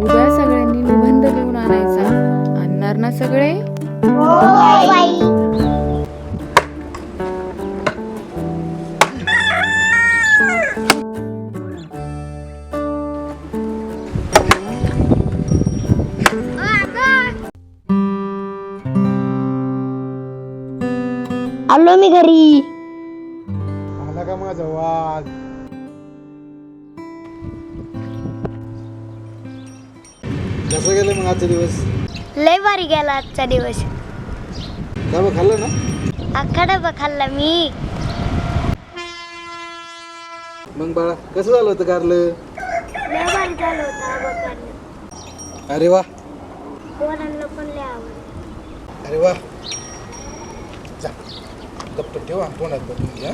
उद्या सगळ्यांनी निबंध लिहून आणायचा. आणणार ना सगळे? आलो मी घरी. आला का माझा वाघ? कसं गेलं मग आजचा दिवस? लय भारी गेला आजचा दिवस. डबा खाल्ला ना? अख्खा डबा खाल्ला मी. मग बाळा कसं झालं होतं कारलं? लय भारी झालं होतं आबा खाल्लं. अरे वा, पोरांना पण लय आवडलं. अरे वा. जा गप्प ठेवा, तोंडात बघून घ्या.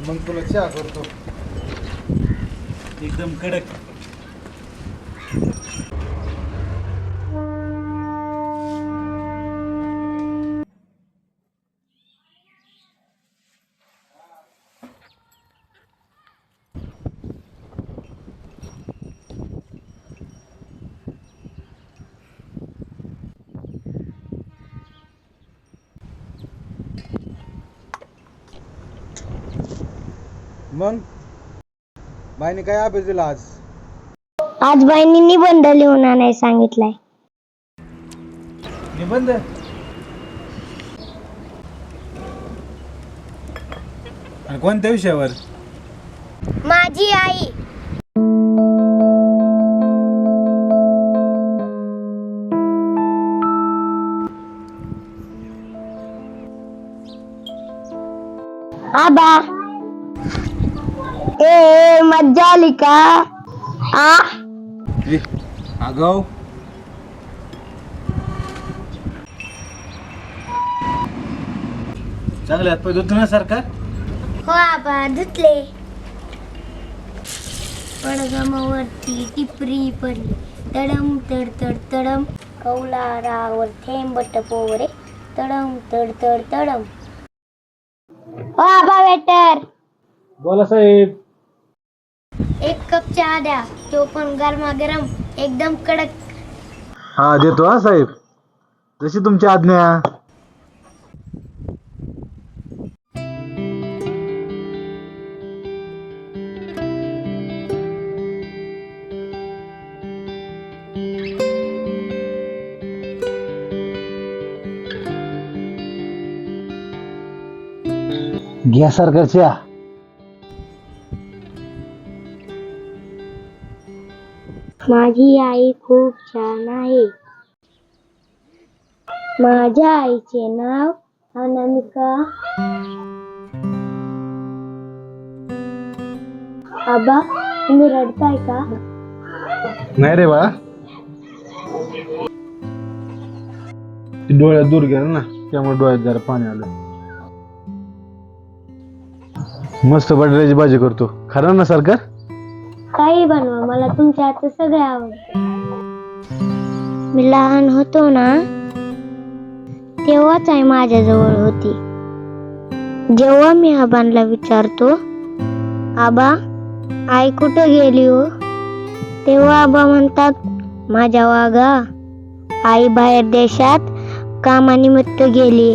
मग तुला चहा करतो एकदम कडक. मग बाईने काय अभ्यास दिला आज? आज बाईंनी निबंध लिहून आणायला सांगितलाय. निबंध? आणि कोणत्या विषयावर? माझी आई. आबा ए मज्जा आली का? आगाव. चांगले हातपाय धुतो ना सारखा? हो आबा धुतले. पडगमावरती टिपरी पडली तडम तड तड तडम. कौलारावर थेंब टपोरे तडम तड तड तडम. हो आबा वेटर, बोला साहेब. एक कप चहा द्या, तो पण गरमागरम, एकदम कडक. हा देतो हा साहेब, जशी तुमची आज्ञा. घ्या सरकार चहा. माझी आई खूप छान आहे. माझ्या आईचे नाव अनामिका. आबा तुम्ही रडताय का? नाही रे बाळा, डोळ्यात दूर गेला ना, त्यामुळे डोळ्यात जरा पाणी आलं. मस्त बटाट्याची भाजी करतो, खरं ना सरकार? काही बनवा, मला तुमच्या हातचं सगळं आवडतं. मी लहान होतो ना तेव्हाच आई माझ्याजवळ होती. जेव्हा मी आबांना विचारतो आबा आई कुठे गेली हो, तेव्हा आबा म्हणतात माझ्या वागा आई बाहेर देशात कामानिमित्त गेली.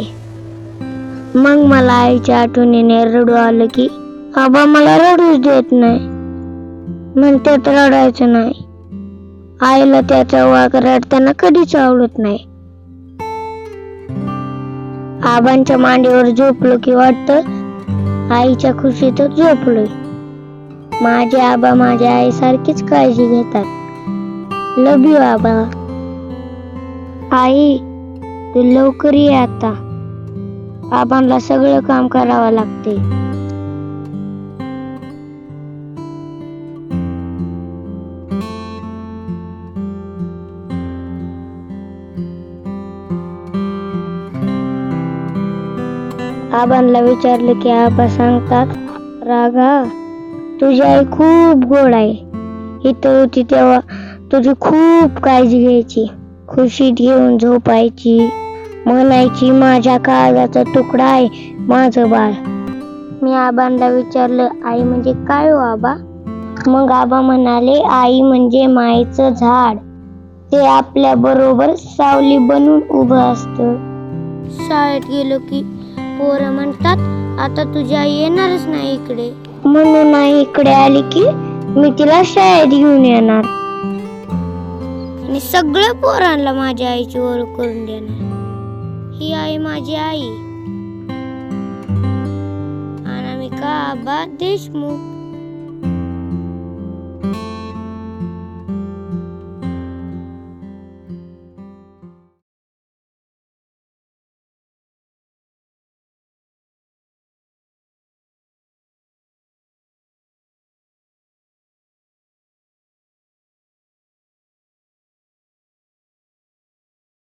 मग मला आईच्या आठवणीने रडू आलं की आबा मला रडूच देत नाही, म्हणतात रडायचं नाही. आईला त्याचा वाघ रडताना कधीच आवडत नाही. आबांच्या मांडीवर झोपलो की वाटतं आईच्या खुशीतच झोपलोय. माझे आबा माझ्या आईसारखीच काळजी घेतात. लव यू आबा. आई तू लवकर ये आता, आबांना सगळं काम करावं लागते. आबांना विचारलं की आबा सांगतात रागा तुझी आई खूप गोड आहे. इथं होती तेव्हा तुझी खूप काळजी घ्यायची, खुशीत घेऊन झोपायची, म्हणायची माझ्या काळजाचा तुकडा आहे माझं बाळ. मी आबांना विचारलं आई म्हणजे काय हो आबा? मग आबा म्हणाले, आई म्हणजे मायेचं झाड. ते आपल्या बरोबर सावली बनून उभं असतं. शाळेत गेलो की पोरं म्हणतात, आता तुझी आई येणारच नाही इकडे. म्हणून आई इकडे आली की मी तिला शाळेत घेऊन येणार आणि सगळ्या पोरांना माझ्या आईची ओळख करून देणार. ही आई माझी आई. अनामिका आबा देशमुख.